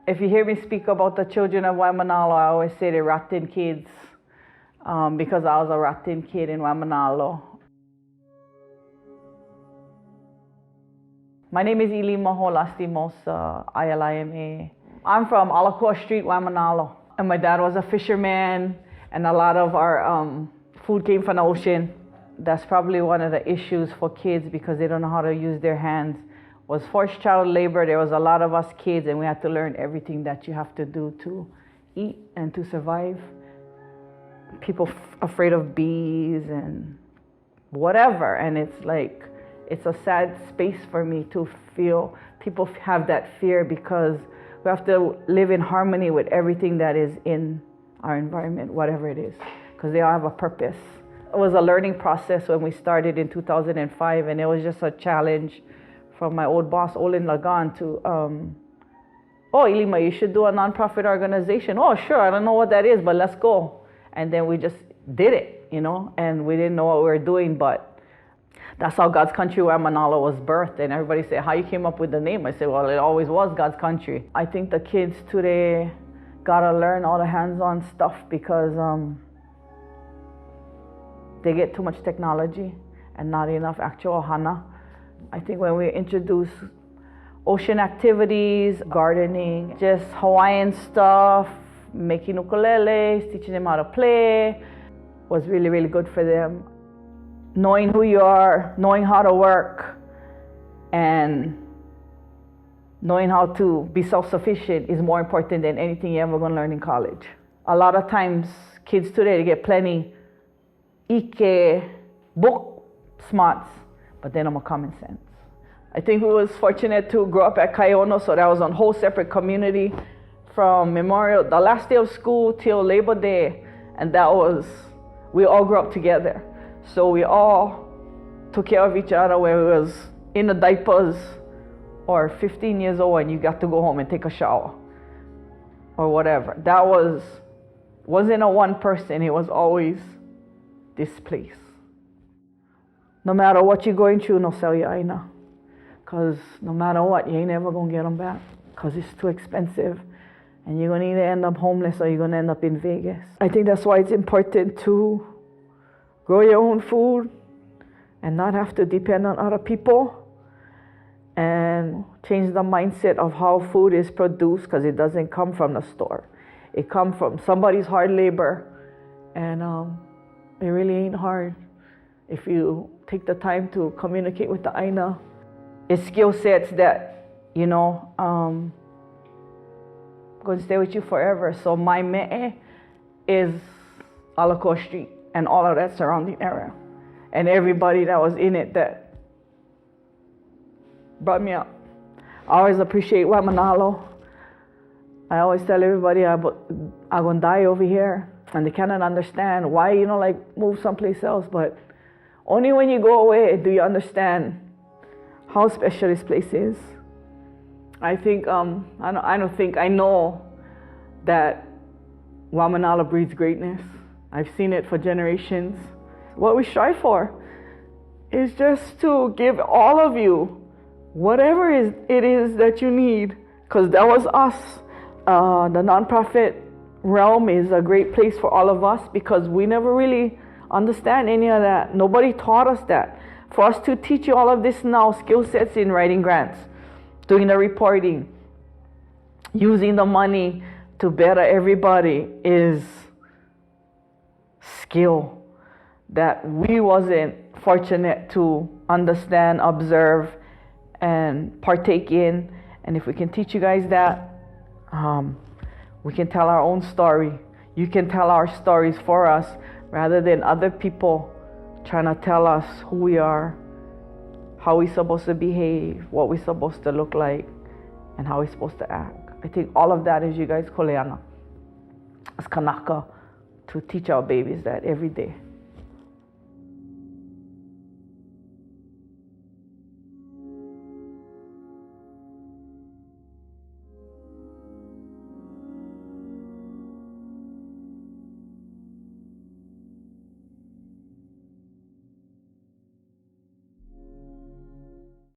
If you hear me speak about the children of Waimānalo, I always say they're rotten kids because I was a rotten kid in Waimānalo. My name is Ilima Ho Lastimosa, Ilima. I'm from Alakoa Street, Waimānalo. And my dad was a fisherman, and a lot of our food came from the ocean. That's probably one of the issues for kids because they don't know how to use their hands. Was forced child labor. There was a lot of us kids, and we had to learn everything that you have to do to eat and to survive. People afraid of bees and whatever, and it's like, it's a sad space for me to feel people have that fear because we have to live in harmony with everything that is in our environment, whatever it is, because they all have a purpose. It was a learning process when we started in 2005, and it was just a challenge from my old boss, Olin Lagan, to, oh, Ilima, you should do a nonprofit organization. Oh, sure, I don't know what that is, but let's go. And then we just did it, you know, and we didn't know what we were doing, but that's how God's Country Waimānalo was birthed. And everybody said, how you came up with the name? I said, well, it always was God's Country. I think the kids today gotta learn all the hands-on stuff because they get too much technology and not enough actual hana. I think when we introduce ocean activities, gardening, just Hawaiian stuff, making ukuleles, teaching them how to play, was really, really good for them. Knowing who you are, knowing how to work, and knowing how to be self-sufficient is more important than anything you're ever going to learn in college. A lot of times, kids today, they get plenty ike, book smarts, but they don't have common sense. I think we was fortunate to grow up at Kaiono, so that was a whole separate community from Memorial, the last day of school till Labor Day, and that was, we all grew up together. So we all took care of each other, where we was in the diapers or 15 years old and you got to go home and take a shower or whatever. That wasn't a one person, it was always this place. No matter what you're going through, no sell your aina. Because no matter what, you ain't ever going to get them back because it's too expensive. And you're going to either end up homeless or you're going to end up in Vegas. I think that's why it's important to grow your own food and not have to depend on other people. And change the mindset of how food is produced because it doesn't come from the store. It comes from somebody's hard labor. And it really ain't hard if you take the time to communicate with the aina. It's skill sets that, you know, going to stay with you forever. So my me'e is Alakoa Street and all of that surrounding area. And everybody that was in it that brought me up. I always appreciate Waimānalo. I always tell everybody I'm going to die over here. And they cannot understand why, you know, like move someplace else. But only when you go away do you understand how special this place is. I think, I know that Waimānalo breeds greatness. I've seen it for generations. What we strive for is just to give all of you whatever it is that you need, because that was us. The nonprofit realm is a great place for all of us because we never really understand any of that. Nobody taught us that. For us to teach you all of this now, skill sets in writing grants, doing the reporting, using the money to better everybody is skill that we wasn't fortunate to understand, observe, and partake in. And if we can teach you guys that, we can tell our own story. You can tell our stories for us rather than other people trying to tell us who we are, how we're supposed to behave, what we're supposed to look like, and how we're supposed to act. I think all of that is you guys koleana. It's kanaka to teach our babies that every day.